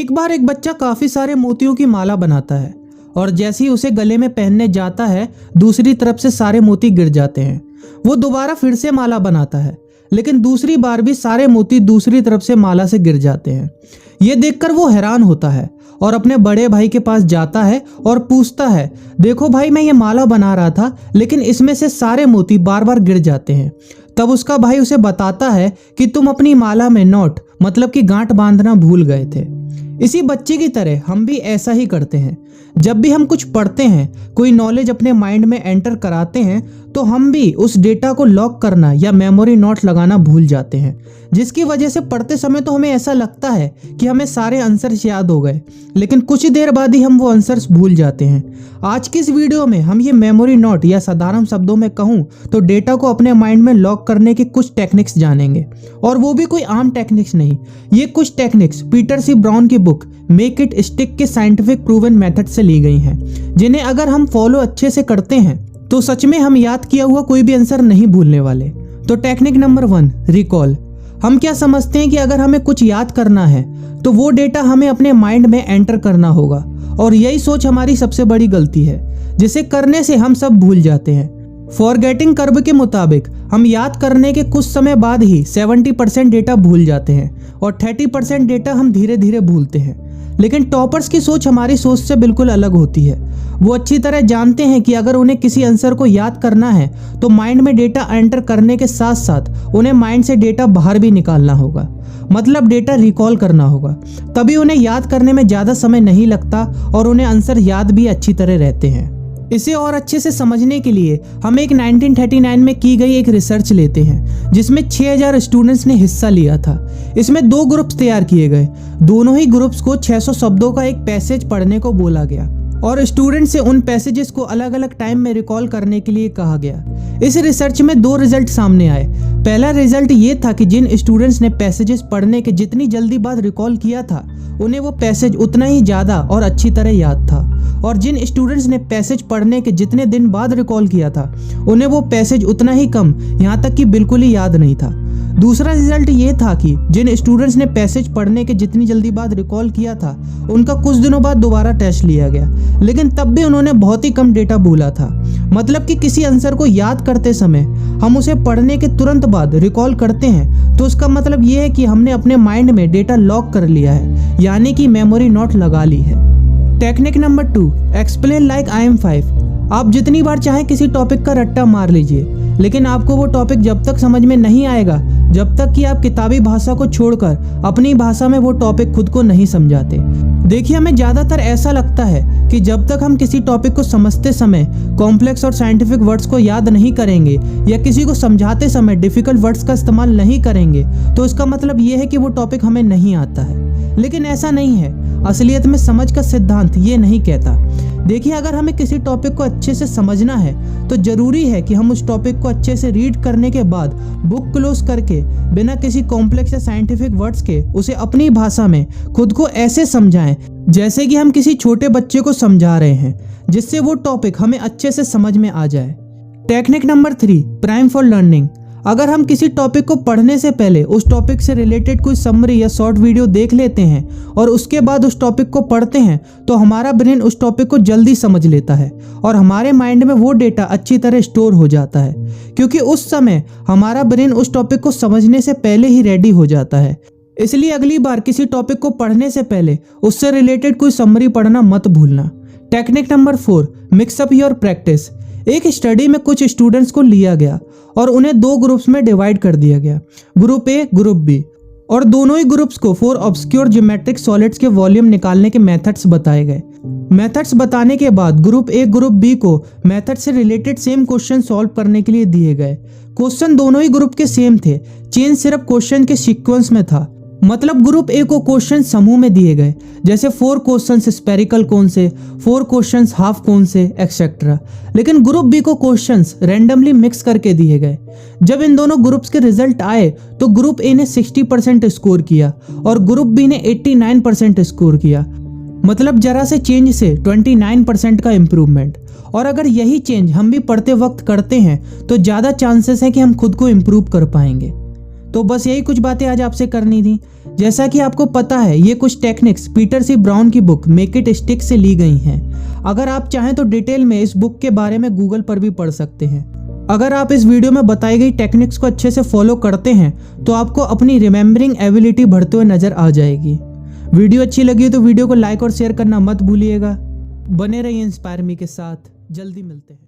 एक बार एक बच्चा काफी सारे मोतियों की माला बनाता है और जैसे ही उसे गले में पहनने जाता है दूसरी तरफ से सारे मोती गिर जाते हैं। वो दोबारा फिर से माला बनाता है लेकिन दूसरी बार भी सारे मोती दूसरी तरफ से माला से गिर जाते हैं। ये देखकर वो हैरान होता है और अपने बड़े भाई के पास जाता है और पूछता है, देखो भाई, मैं ये माला बना रहा था लेकिन इसमें से सारे मोती बार बार गिर जाते हैं। तब उसका भाई उसे बताता है कि तुम अपनी माला में नॉट मतलब कि गांठ बांधना भूल गए थे। इसी बच्चे की तरह हम भी ऐसा ही करते हैं। जब भी हम कुछ पढ़ते हैं, कोई नॉलेज अपने माइंड में एंटर कराते हैं, तो हम भी उस डेटा को लॉक करना या मेमोरी नोट लगाना भूल जाते हैं, जिसकी वजह से पढ़ते समय तो हमें ऐसा लगता है कि हमें सारे आंसर्स याद हो गए, लेकिन कुछ देर बाद ही हम वो आंसर्स भूल जाते हैं। आज की इस वीडियो में हम ये मेमोरी नोट या साधारण शब्दों में कहूँ तो डेटा को अपने माइंड में लॉक करने की कुछ टेक्निक्स जानेंगे, और वो भी कोई आम टेक्निक्स नहीं। ये कुछ टेक्निक्स पीटर सी ब्राउन की बुक मेक इट स्टिक के साइंटिफिक प्रूवन मेथड से ली गई हैं, जिन्हें अगर हम फॉलो अच्छे से करते हैं तो सच में हम याद किया हुआ कोई भी आंसर नहीं भूलने वाले। तो टेक्निक नंबर 1, रिकॉल। हम क्या समझते हैं कि अगर हमें कुछ याद करना है तो वो डेटा हमें अपने माइंड में एंटर करना होगा, और यही सोच हमारी सबसे बड़ी गलती है, जिसे करने से हम सब भूल जाते हैं। फॉरगेटिंग कर्व के मुताबिक हम याद करने के कुछ समय बाद ही 70% डेटा भूल जाते हैं और 30% डेटा हम धीरे धीरे भूलते हैं। लेकिन टॉपर्स की सोच हमारी सोच से बिल्कुल अलग होती है। वो अच्छी तरह जानते हैं कि अगर उन्हें किसी आंसर को याद करना है तो माइंड में डेटा एंटर करने के साथ साथ उन्हें माइंड से डेटा बाहर भी निकालना होगा, मतलब डेटा रिकॉल करना होगा। तभी उन्हें याद करने में ज़्यादा समय नहीं लगता और उन्हें आंसर याद भी अच्छी तरह रहते हैं। इसे और अच्छे से समझने के लिए हम एक 1939 में की गई एक रिसर्च लेते हैं, जिसमें 6000 स्टूडेंट्स ने हिस्सा लिया था। इसमें 2 ग्रुप्स तैयार किए गए। दोनों ही ग्रुप्स को 600 शब्दों का एक पैसेज पढ़ने को बोला गया और स्टूडेंट से उन पैसेजेस को अलग अलग टाइम में रिकॉल करने के लिए कहा गया। इस रिसर्च में 2 रिजल्ट सामने आए। पहला रिजल्ट ये था कि जिन स्टूडेंट्स ने पैसेजेस पढ़ने के जितनी जल्दी बाद रिकॉल किया था, उन्हें वो पैसेज उतना ही ज़्यादा और अच्छी तरह याद था, और जिन स्टूडेंट्स ने पैसेज पढ़ने के जितने दिन बाद रिकॉल किया था, उन्हें वो पैसेज उतना ही कम, यहाँ तक कि बिल्कुल ही याद नहीं था। दूसरा रिजल्ट ये था कि जिन स्टूडेंट्स ने पैसेज पढ़ने के जितनी जल्दी बाद रिकॉल किया था, उनका कुछ दिनों बाद दोबारा टेस्ट लिया गया, लेकिन तब भी उन्होंने बहुत ही कम डेटा भूला था। मतलब कि किसी आंसर को याद करते समय हम उसे पढ़ने के तुरंत बाद रिकॉल करते हैं तो उसका मतलब ये है कि हमने अपने माइंड में डेटा लॉक कर लिया है, यानी कि मेमोरी नोट लगा ली है। Technique number 2, explain like I am 5। आप जितनी बार चाहें किसी टॉपिक का रट्टा मार लीजिए, लेकिन आपको वो टॉपिक जब तक समझ में नहीं आएगा जब तक कि आप किताबी भाषा को छोड़कर अपनी भाषा में वो टॉपिक खुद को नहीं समझाते। देखिए, हमें ज़्यादातर ऐसा लगता है कि जब तक हम किसी टॉपिक को समझते समय कॉम्प्लेक्स और साइंटिफिक वर्ड्स को याद नहीं करेंगे या किसी को समझाते समय डिफ़िकल्ट वर्ड्स का इस्तेमाल नहीं करेंगे तो इसका मतलब ये है कि वो टॉपिक हमें नहीं आता है। लेकिन ऐसा नहीं है। असलियत में समझ का सिद्धांत ये नहीं कहता। देखिए, अगर हमें किसी टॉपिक को अच्छे से समझना है तो ज़रूरी है कि हम उस टॉपिक को अच्छे से रीड करने के बाद बुक क्लोज करके बिना किसी कॉम्प्लेक्स या साइंटिफिक वर्ड्स के उसे अपनी भाषा में खुद को ऐसे समझाएं जैसे कि हम किसी छोटे बच्चे को समझा रहे हैं, जिससे वो टॉपिक हमें अच्छे से समझ में आ जाए। Technique number 3, prime for learning. अगर हम किसी टॉपिक को पढ़ने से पहले उस टॉपिक से रिलेटेड कोई समरी या शॉर्ट वीडियो देख लेते हैं और उसके बाद उस टॉपिक को पढ़ते हैं तो हमारा ब्रेन उस टॉपिक को जल्दी समझ लेता है और हमारे माइंड में वो डेटा अच्छी तरह स्टोर हो जाता है, क्योंकि उस समय हमारा ब्रेन उस टॉपिक को समझने से पहले ही रेडी हो जाता है। इसलिए अगली बार किसी टॉपिक को पढ़ने से पहले उससे रिलेटेड कोई समरी पढ़ना मत भूलना। Technique number 4, mix up your practice. एक स्टडी में कुछ स्टूडेंट्स को लिया गया और उन्हें 2 ग्रुप्स में डिवाइड कर दिया गया, ग्रुप ए, ग्रुप बी, और दोनों ही ग्रुप्स को 4 ऑब्सक्योर ज्योमेट्रिक सॉलिड्स के वॉल्यूम निकालने के मेथड्स बताए गए। मेथड्स बताने के बाद ग्रुप ए, ग्रुप बी को मेथड से रिलेटेड सेम क्वेश्चन सॉल्व करने के लिए दिए गए। क्वेश्चन दोनों ही ग्रुप के सेम थे, चेंज सिर्फ क्वेश्चन के सीक्वेंस में था। मतलब ग्रुप ए को क्वेश्चन समूह में दिए गए, जैसे 4 क्वेश्चंस स्फेरिकल कोन से, 4 क्वेश्चंस हाफ कोन से, एक्सेट्रा। लेकिन ग्रुप बी को क्वेश्चंस रैंडमली मिक्स करके दिए गए। जब इन दोनों ग्रुप्स के रिजल्ट आए तो ग्रुप ए ने 60% स्कोर किया और ग्रुप बी ने 89% स्कोर किया। मतलब जरा से चेंज से 29% का इम्प्रूवमेंट। और अगर यही चेंज हम भी पढ़ते वक्त करते हैं तो ज़्यादा चांसेस है कि हम खुद को इम्प्रूव कर पाएंगे। तो बस यही कुछ बातें आज आपसे करनी थी। जैसा कि आपको पता है, ये कुछ टेक्निक्स पीटर सी ब्राउन की बुक मेक इट स्टिक से ली गई हैं। अगर आप चाहें तो डिटेल में इस बुक के बारे में गूगल पर भी पढ़ सकते हैं। अगर आप इस वीडियो में बताई गई टेक्निक्स को अच्छे से फॉलो करते हैं तो आपको अपनी रिमेम्बरिंग एबिलिटी बढ़ते हुए नजर आ जाएगी। वीडियो अच्छी लगी हो तो वीडियो को लाइक और शेयर करना मत भूलिएगा। बने रहिए इंस्पायर मी के साथ, जल्दी मिलते हैं।